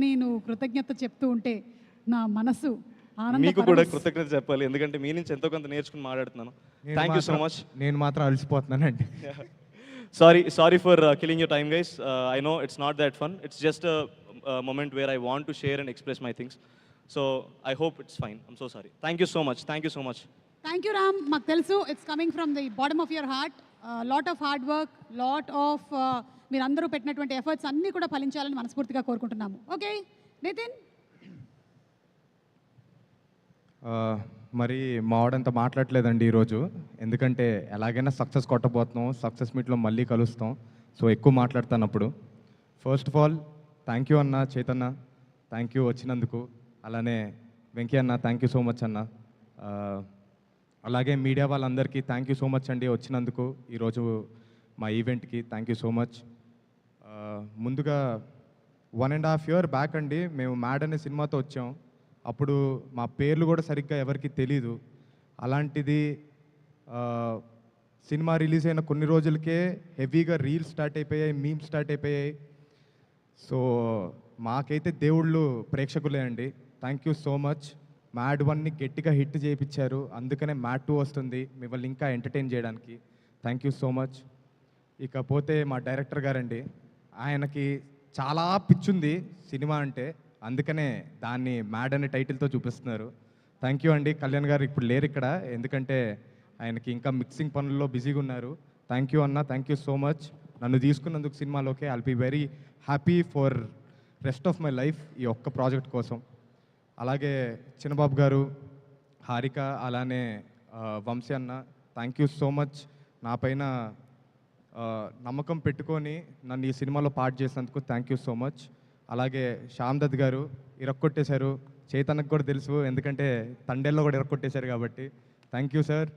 నేను కృతజ్ఞత చెప్తూ ఉంటే నా మనసు ఆనంద మీకు కూడా కృతజ్ఞత చెప్పాలి, ఎందుకంటే మీ నుంచి ఎంతో కొంత నేర్చుకుని మాట్లాడుతున్నాను. Thank you so much. నేను మాత్రం అలసిపోతున్నానండి. Sorry for killing your time, guys. I know it's not that fun. It's just a moment where I want to share and express my things. So I hope it's fine. I'm so sorry. Thank you so much. Thank you so much. Thank you Ram. మాకు తెలుసు it's coming from the bottom of your heart. Lot of hard work, lot of మీరందరూ పెట్టినటువంటి efforts అన్నీ కూడా ఫలించాలని మనస్ఫూర్తిగా కోరుకుంటున్నాము. Okay Nitin. మరి మావాడంతా మాట్లాడలేదండి ఈరోజు, ఎందుకంటే ఎలాగైనా సక్సెస్ కొట్టబోతున్నాం, సక్సెస్ మీట్లో మళ్ళీ కలుస్తాం. సో ఎక్కువ మాట్లాడతాను అప్పుడు. First of all thank you అన్న చైతన్య, థ్యాంక్ యూ వచ్చినందుకు. అలానే వెంకీ అన్న థ్యాంక్ యూ సో మచ్ అన్న. అలాగే మీడియా వాళ్ళందరికీ థ్యాంక్ యూ సో మచ్ అండి వచ్చినందుకు ఈరోజు మా ఈవెంట్కి. Thank you so much. ముందుగా 1.5 year బ్యాక్ అండి మేము మ్యాడ్ అనే సినిమాతో వచ్చాం. అప్పుడు మా పేర్లు కూడా సరిగ్గా ఎవరికి తెలీదు. అలాంటిది సినిమా రిలీజ్ అయిన కొన్ని రోజులకే హెవీగా రీల్స్ స్టార్ట్ అయిపోయాయి, మీమ్స్ స్టార్ట్ అయిపోయాయి. సో మాకైతే దేవుళ్ళు ప్రేక్షకులే అండి. Thank you so much. Mad 1ని గట్టిగా హిట్ చేయించారు, అందుకనే మ్యాడ్ 2 వస్తుంది మిమ్మల్ని ఇంకా ఎంటర్టైన్ చేయడానికి. Thank you so much. ఇకపోతే మా డైరెక్టర్ గారండి, ఆయనకి చాలా పిచ్చుంది సినిమా అంటే, అందుకనే దాన్ని మ్యాడ్ అనే టైటిల్తో చూపిస్తున్నారు. థ్యాంక్ యూ అండి. కళ్యాణ్ గారు ఇప్పుడు లేరు ఇక్కడ, ఎందుకంటే ఆయనకి ఇంకా మిక్సింగ్ పనుల్లో బిజీగా ఉన్నారు. థ్యాంక్ యూ అన్న, థ్యాంక్ యూ సో మచ్ నన్ను తీసుకున్నందుకు సినిమాలోకి. I'll be very happy for rest of my life ఈ ఒక్క ప్రాజెక్ట్ కోసం. అలాగే చిన్నబాబు గారు, హారిక, అలానే వంశీ అన్న, థ్యాంక్ యూ సో మచ్ నా పైన నమ్మకం పెట్టుకొని నన్ను ఈ సినిమాలో పార్ట్ చేసినందుకు. Thank you so much. అలాగే శ్యామ్ దత్ గారు ఇరక్కొట్టేశారు, చైతన్యకు కూడా తెలుసు ఎందుకంటే తండేల్లో కూడా ఇరక్కొట్టేశారు కాబట్టి. Thank you sir.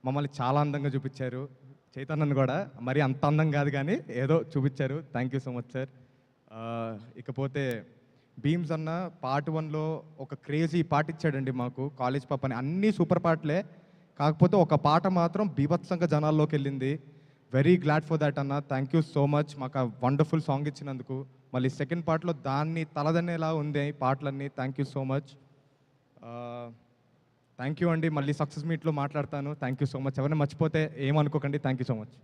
మమ్మల్ని చాలా అందంగా చూపించారు, చైతన్యను కూడా మరి అంత అందం కాదు కానీ ఏదో చూపించారు. Thank you so much sir. ఇకపోతే భీమ్స్ అన్న పార్ట్ 1లో ఒక క్రేజీ పాట ఇచ్చాడండి మాకు, కాలేజ్ పాప అని. అన్నీ సూపర్ పాటలే, కాకపోతే ఒక పాట మాత్రం బీభత్సంగా జనాల్లోకి వెళ్ళింది. వెరీ గ్లాడ్ ఫర్ దాట్ అన్న. థ్యాంక్ యూ సో మచ్ మాకు ఆ వండర్ఫుల్ సాంగ్ ఇచ్చినందుకు. మళ్ళీ సెకండ్ పార్ట్లో దాన్ని తలదనేలా ఉంది పాటలన్నీ. Thank you so much. Thank you అండి. మళ్ళీ సక్సెస్ మీట్లో మాట్లాడతాను. Thank you so much. ఎవరైనా మర్చిపోతే ఏమనుకోకండి. Thank you so much.